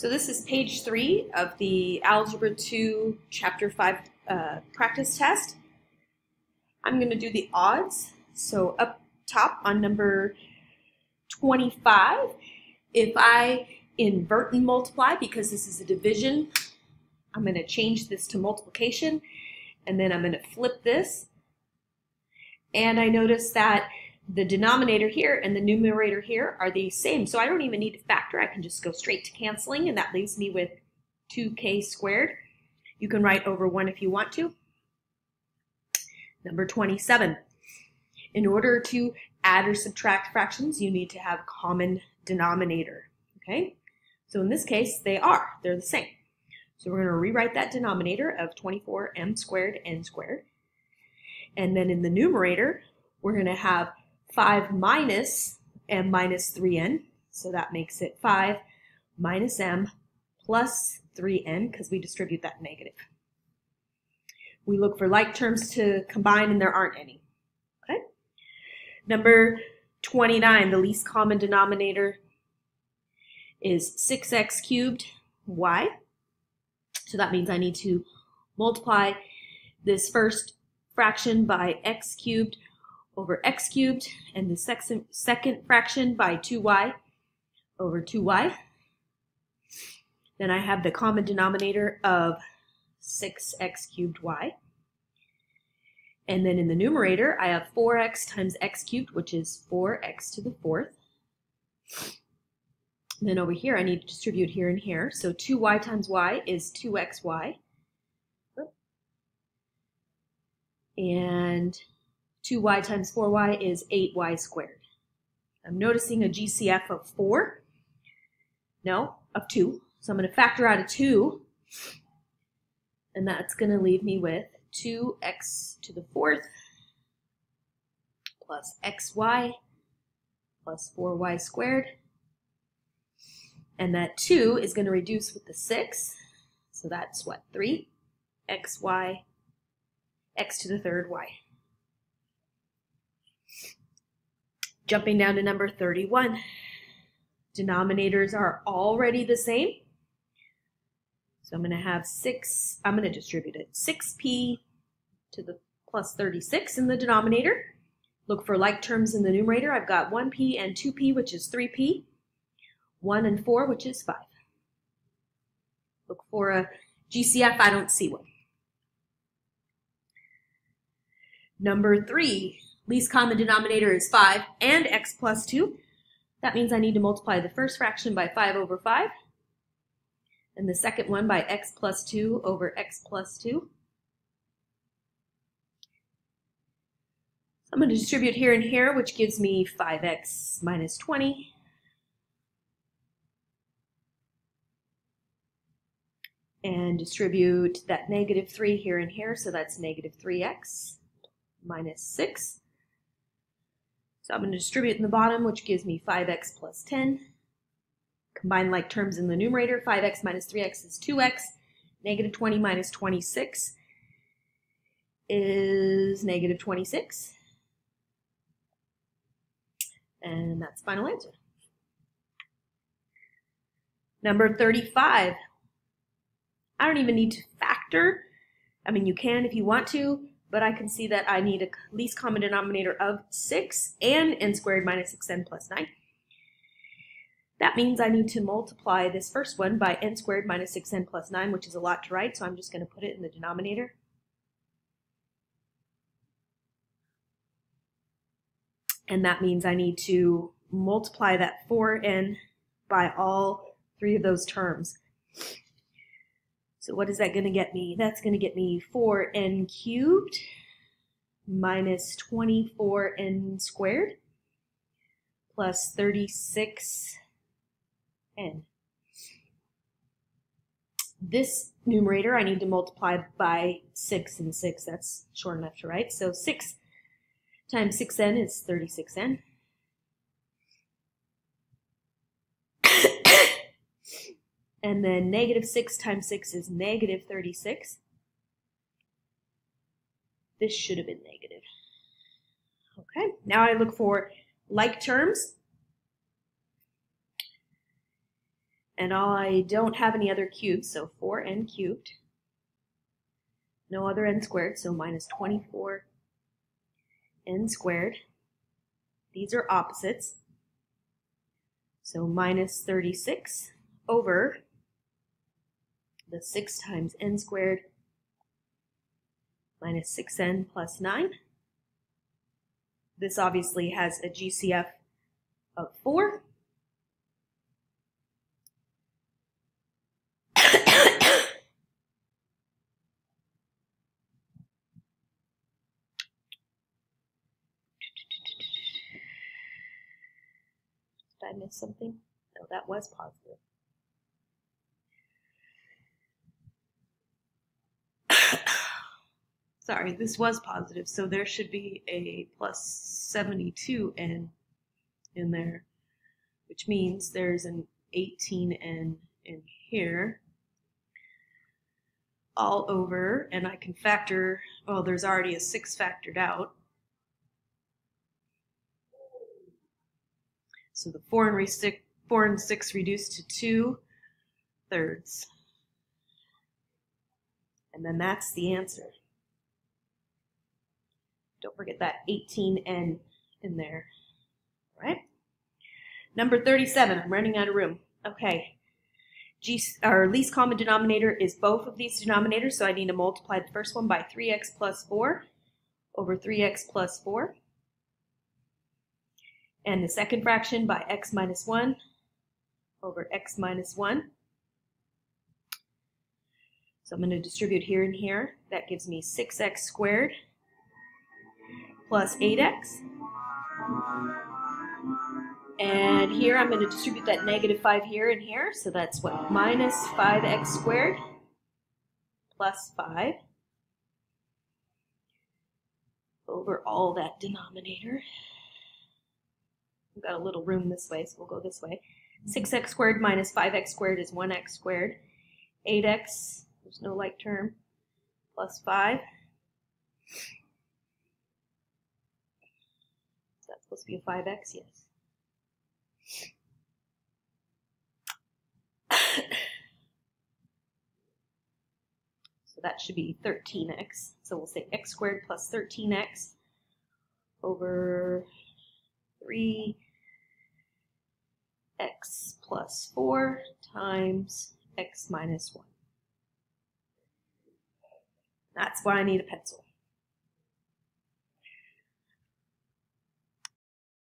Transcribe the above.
So this is page 3 of the Algebra 2 Chapter 5 practice test. I'm going to do the odds. So up top on number 25, if I invert and multiply, because this is a division, I'm going to change this to multiplication, and then I'm going to flip this. And I notice that the denominator here and the numerator here are the same, so I don't even need to factor. I can just go straight to canceling, and that leaves me with 2k squared. You can write over 1 if you want to. Number 27. In order to add or subtract fractions, you need to have common denominator. Okay? So in this case, they're the same. So we're going to rewrite that denominator of 24m squared n squared. And then in the numerator, we're going to have 5 minus m minus 3n, so that makes it 5 minus m plus 3n, because we distribute that negative. We look for like terms to combine, and there aren't any. Okay. Number 29, the least common denominator is 6x cubed y. So that means I need to multiply this first fraction by x cubed over x cubed, and the second fraction by 2y over 2y. Then I have the common denominator of 6x cubed y. And then in the numerator, I have 4x times x cubed, which is 4x to the fourth. And then over here, I need to distribute here and here. So 2y times y is 2xy. And 2y times 4y is 8y squared. I'm noticing a GCF of 4. No, of 2. So I'm going to factor out a 2. And that's going to leave me with 2x to the fourth plus xy plus 4y squared. And that 2 is going to reduce with the 6. So that's what? 3 xy, x to the third y. Jumping down to number 31. Denominators are already the same. So I'm going to have I'm going to distribute it. 6p to the plus 36 in the denominator. Look for like terms in the numerator. I've got 1p and 2p, which is 3p. 1 and 4, which is 5. Look for a GCF. I don't see one. Number 3. Least common denominator is 5 and x plus 2. That means I need to multiply the first fraction by 5 over 5, and the second one by x plus 2 over x plus 2. I'm going to distribute here and here, which gives me 5x minus 20. And distribute that negative 3 here and here, so that's negative 3x minus 6. So I'm going to distribute in the bottom, which gives me 5x plus 10. Combine like terms in the numerator. 5x minus 3x is 2x. Negative 20 minus 26 is negative 26. And that's the final answer. Number 35. I don't even need to factor. I mean, you can if you want to, but I can see that I need a least common denominator of 6 and n squared minus 6n plus 9. That means I need to multiply this first one by n squared minus 6n plus 9, which is a lot to write, so I'm just going to put it in the denominator. And that means I need to multiply that 4n by all 3 of those terms. So what is that going to get me? That's going to get me 4n cubed minus 24n squared plus 36n. This numerator I need to multiply by 6 and 6. That's short enough to write. So 6 times 6n is 36n. And then negative 6 times 6 is negative 36. This should have been negative. Okay, now I look for like terms. And I don't have any other cubes, so 4n cubed. No other n squared, so minus 24n squared. These are opposites. So minus 36 over the 6 times n squared minus 6n plus 9. This obviously has a GCF of 4. Did I miss something? No, that was positive. Sorry, this was positive, so there should be a plus 72n in there, which means there's an 18n in here, all over, and I can factor, well, there's already a 6 factored out. So the 4 and 6 reduced to 2/3. And then that's the answer. Don't forget that 18n in there. All right? Number 37, I'm running out of room. Okay. Our least common denominator is both of these denominators, so I need to multiply the first one by 3x plus 4 over 3x plus 4. And the second fraction by x minus 1 over x minus 1. So I'm going to distribute here and here. That gives me 6x squared plus 8x. And here I'm going to distribute that negative 5 here and here. So that's what? Minus 5x squared plus 5 over all that denominator. We've got a little room this way, so we'll go this way. 6x squared minus 5x squared is 1x squared. 8x, there's no like term, plus 5. Is that supposed to be a 5x? Yes. So that should be 13x. So we'll say x squared plus 13x over 3x plus 4 times x minus 1. That's why I need a pencil.